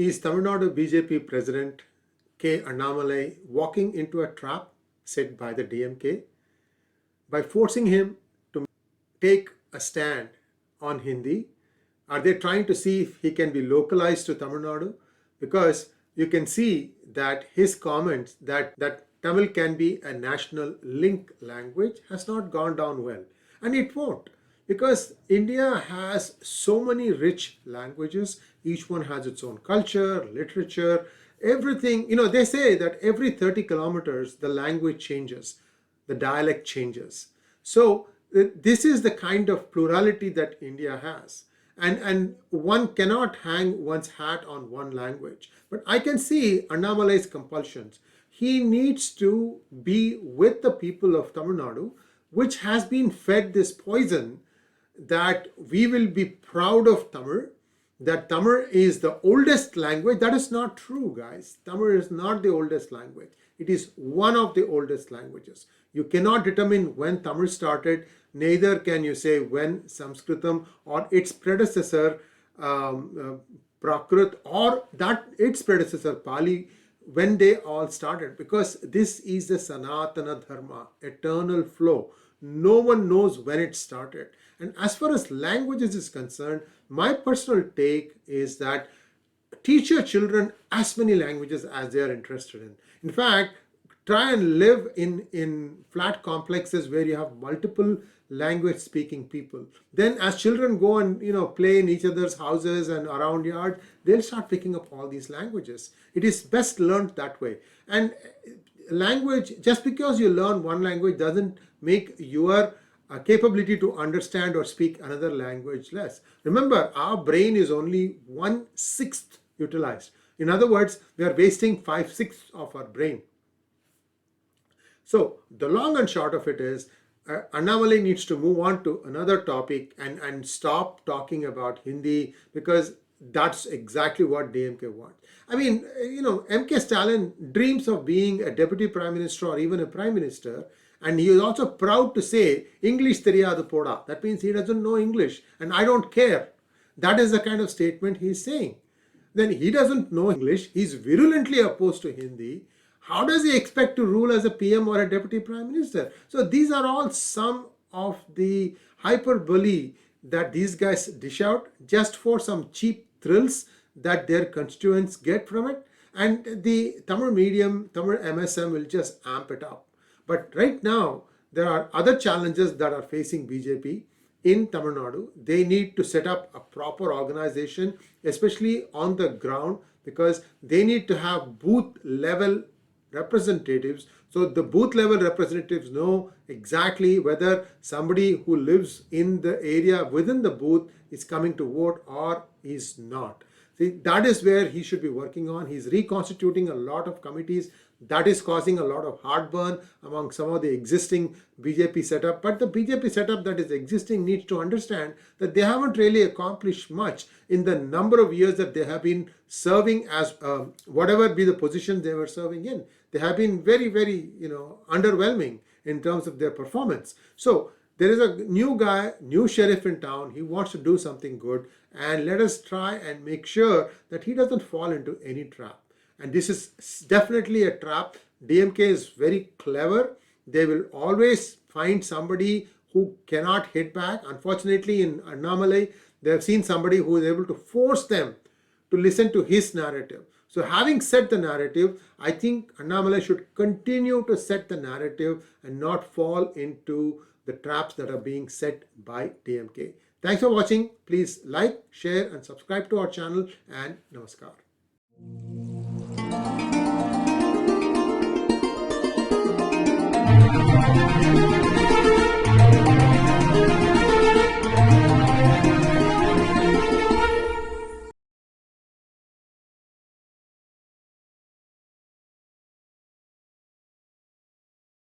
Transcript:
is Tamil Nadu BJP President K. Annamalai walking into a trap set by the DMK by forcing him to take a stand on Hindi? Are they trying to see if he can be localized to Tamil Nadu? Because you can see that his comments that Tamil can be a national link language has not gone down well. And it won't. Because India has so many rich languages. Each one has its own culture, literature, everything. They say that every 30 kilometers, the language changes, the dialect changes. So this is the kind of plurality that India has. And one cannot hang one's hat on one language. But I can see Annamalai's compulsions. He needs to be with the people of Tamil Nadu, which has been fed this poison that we will be proud of Tamil, that Tamil is the oldest language. That is not true, guys. Tamil is not the oldest language. It is one of the oldest languages. You cannot determine when Tamil started, neither can you say when Sanskritam or its predecessor Prakrit or its predecessor Pali, when they all started, because this is the Sanatana Dharma, eternal flow. No one knows when it started. And as far as languages is concerned, my personal take is that teach your children as many languages as they are interested in. In fact, try and live in flat complexes where you have multiple language speaking people. Then as children go and play in each other's houses and around yard, they'll start picking up all these languages. It is best learned that way. And language, just because you learn one language doesn't make your capability to understand or speak another language less. Remember, our brain is only 1/6 utilized. In other words, we are wasting 5/6 of our brain. So the long and short of it is, Annamalai needs to move on to another topic and stop talking about Hindi, because that's exactly what DMK wants. I mean, MK Stalin dreams of being a deputy prime minister or even a prime minister, and he is also proud to say, English theriyadu poda. That means he doesn't know English and I don't care. That is the kind of statement he is saying. Then he doesn't know English, he is virulently opposed to Hindi. How does he expect to rule as a PM or a deputy prime minister? So these are all some of the hyperbole that these guys dish out just for some cheap thrills that their constituents get from it. And the Tamil medium, Tamil MSM will just amp it up. But right now, there are other challenges that are facing BJP in Tamil Nadu. They need to set up a proper organization, especially on the ground, because they need to have booth level representatives. So the booth level representatives know exactly whether somebody who lives in the area within the booth is coming to vote or is not. See, that is where he should be working on. He's reconstituting a lot of committees. That is causing a lot of heartburn among some of the existing BJP setup. But the BJP setup that is existing needs to understand that they haven't really accomplished much in the number of years that they have been serving as whatever be the position they were serving in. They have been very, very, underwhelming in terms of their performance. So there is a new guy, new sheriff in town. He wants to do something good, and let us try and make sure that he doesn't fall into any trap. And this is definitely a trap. DMK is very clever. They will always find somebody who cannot hit back. Unfortunately, in Annamalai, they have seen somebody who is able to force them to listen to his narrative. So having set the narrative, I think Annamalai should continue to set the narrative and not fall into the traps that are being set by DMK. Thanks for watching. Please like, share and subscribe to our channel, and namaskar. Thank you.